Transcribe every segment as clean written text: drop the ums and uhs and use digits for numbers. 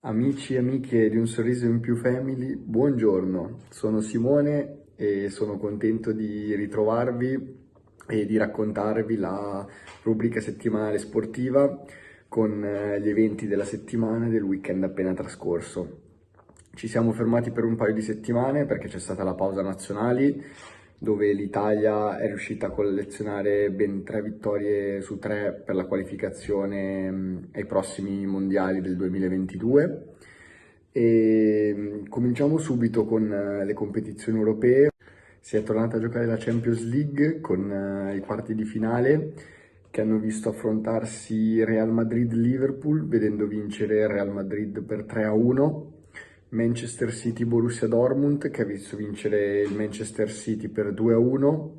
Amici e amiche di Un Sorriso in Più Family, buongiorno, sono Simone e sono contento di ritrovarvi e di raccontarvi la rubrica settimanale sportiva con gli eventi della settimana e del weekend appena trascorso. Ci siamo fermati per un paio di settimane perché c'è stata la pausa nazionali dove l'Italia è riuscita a collezionare ben 3 vittorie su 3 per la qualificazione ai prossimi mondiali del 2022. Cominciamo subito con le competizioni europee. Si è tornata a giocare la Champions League con i quarti di finale che hanno visto affrontarsi Real Madrid-Liverpool, vedendo vincere il Real Madrid per 3-1. Manchester City-Borussia Dortmund, che ha visto vincere il Manchester City per 2-1.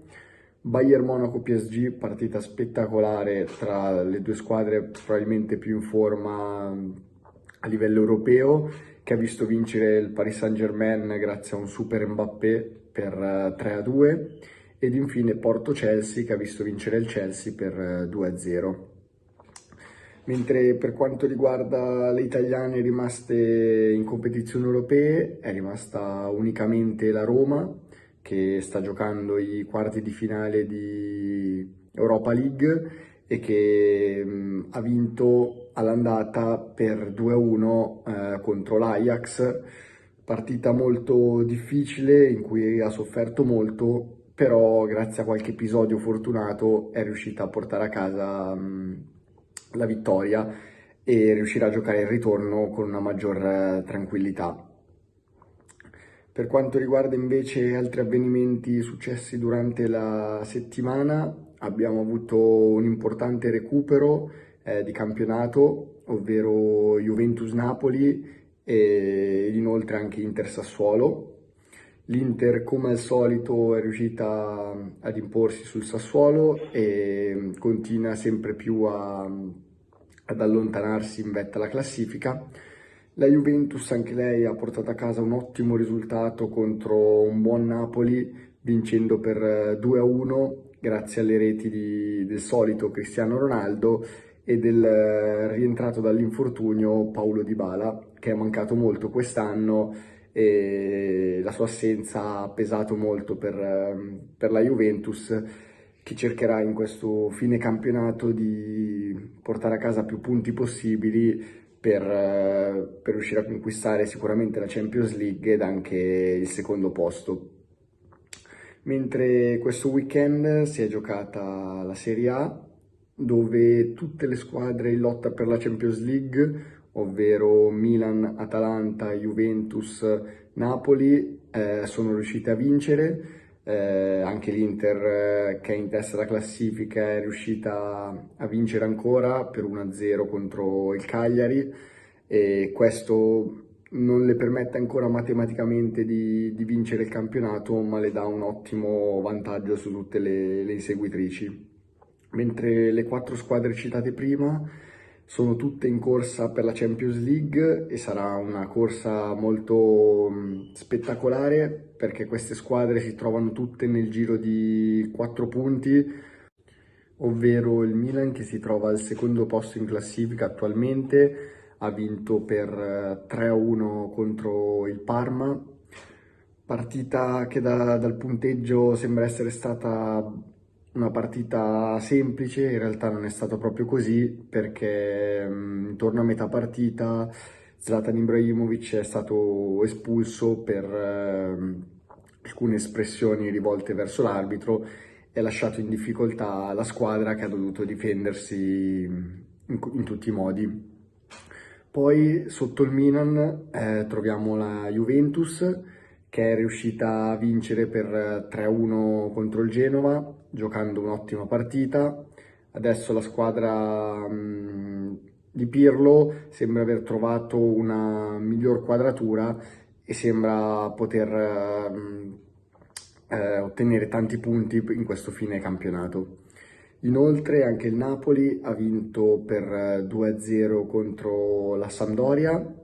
Bayern Monaco-PSG, partita spettacolare tra le due squadre probabilmente più in forma a livello europeo, che ha visto vincere il Paris Saint-Germain grazie a un super Mbappé per 3-2. Ed infine Porto-Chelsea, che ha visto vincere il Chelsea per 2-0. Mentre per quanto riguarda le italiane rimaste in competizioni europee, è rimasta unicamente la Roma, che sta giocando i quarti di finale di Europa League e che ha vinto all'andata per 2-1 contro l'Ajax, partita molto difficile in cui ha sofferto molto, però grazie a qualche episodio fortunato è riuscita a portare a casa la vittoria e riuscirà a giocare il ritorno con una maggior tranquillità. Per quanto riguarda invece altri avvenimenti successi durante la settimana, abbiamo avuto un importante recupero di campionato, ovvero Juventus-Napoli e inoltre anche Inter-Sassuolo. L'Inter, come al solito, è riuscita ad imporsi sul Sassuolo e continua sempre più ad allontanarsi in vetta alla classifica. La Juventus, anche lei, ha portato a casa un ottimo risultato contro un buon Napoli, vincendo per 2-1 grazie alle reti del solito Cristiano Ronaldo e del rientrato dall'infortunio Paulo Dybala, che è mancato molto quest'anno e la sua assenza ha pesato molto per la Juventus, che cercherà in questo fine campionato di portare a casa più punti possibili per riuscire a conquistare sicuramente la Champions League ed anche il secondo posto. Mentre questo weekend si è giocata la Serie A, dove tutte le squadre in lotta per la Champions League, ovvero Milan, Atalanta, Juventus, Napoli, sono riuscite a vincere. Anche l'Inter, che è in testa alla classifica, è riuscita a vincere ancora per 1-0 contro il Cagliari e questo non le permette ancora matematicamente di vincere il campionato, ma le dà un ottimo vantaggio su tutte le inseguitrici. Mentre le 4 squadre citate prima sono tutte in corsa per la Champions League e sarà una corsa molto spettacolare perché queste squadre si trovano tutte nel giro di 4 punti, ovvero il Milan, che si trova al secondo posto in classifica attualmente, ha vinto per 3-1 contro il Parma, partita che dal punteggio sembra essere stata una partita semplice. In realtà non è stato proprio così, perché intorno a metà partita Zlatan Ibrahimovic è stato espulso per alcune espressioni rivolte verso l'arbitro e ha lasciato in difficoltà la squadra, che ha dovuto difendersi in tutti i modi. Poi sotto il Milan troviamo la Juventus, che è riuscita a vincere per 3-1 contro il Genova, giocando un'ottima partita. Adesso la squadra di Pirlo sembra aver trovato una miglior quadratura e sembra poter ottenere tanti punti in questo fine campionato. Inoltre anche il Napoli ha vinto per 2-0 contro la Sampdoria,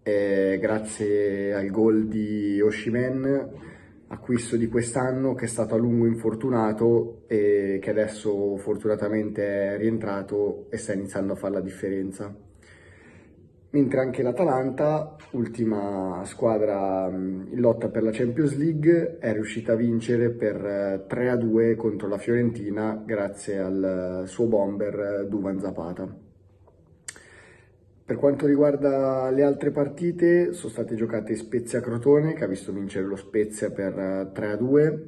grazie al gol di Osimhen, acquisto di quest'anno, che è stato a lungo infortunato e che adesso fortunatamente è rientrato e sta iniziando a fare la differenza. mentre anche l'Atalanta, ultima squadra in lotta per la Champions League, è riuscita a vincere per 3-2 contro la Fiorentina grazie al suo bomber Duvan Zapata. Per quanto riguarda le altre partite, sono state giocate Spezia-Crotone, che ha visto vincere lo Spezia per 3-2,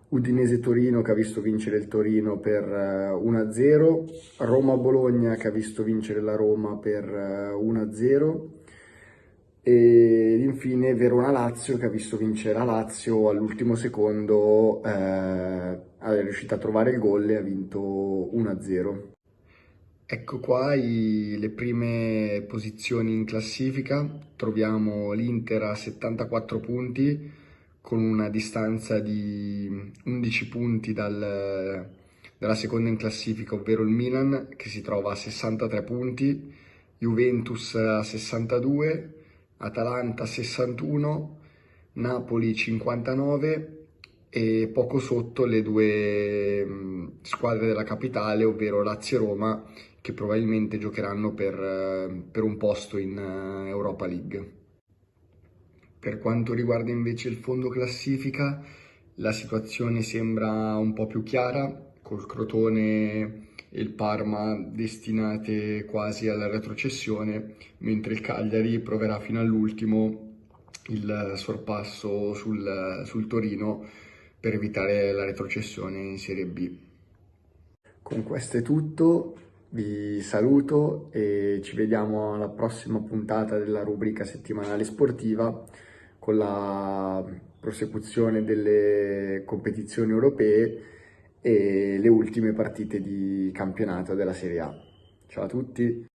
Udinese-Torino, che ha visto vincere il Torino per 1-0, Roma-Bologna, che ha visto vincere la Roma per 1-0, e infine Verona-Lazio, che ha visto vincere la Lazio all'ultimo secondo, è riuscita a trovare il gol e ha vinto 1-0. Ecco qua le prime posizioni in classifica. Troviamo l'Inter a 74 punti con una distanza di 11 punti dalla seconda in classifica, ovvero il Milan, che si trova a 63 punti, Juventus a 62, Atalanta a 61, Napoli 59 e poco sotto le due squadre della capitale, ovvero Lazio e Roma, che probabilmente giocheranno per un posto in Europa League. Per quanto riguarda invece il fondo classifica, la situazione sembra un po' più chiara, col Crotone e il Parma destinate quasi alla retrocessione, mentre il Cagliari proverà fino all'ultimo il sorpasso sul Torino per evitare la retrocessione in Serie B. Con questo è tutto, vi saluto e ci vediamo alla prossima puntata della rubrica settimanale sportiva con la prosecuzione delle competizioni europee e le ultime partite di campionato della Serie A. Ciao a tutti!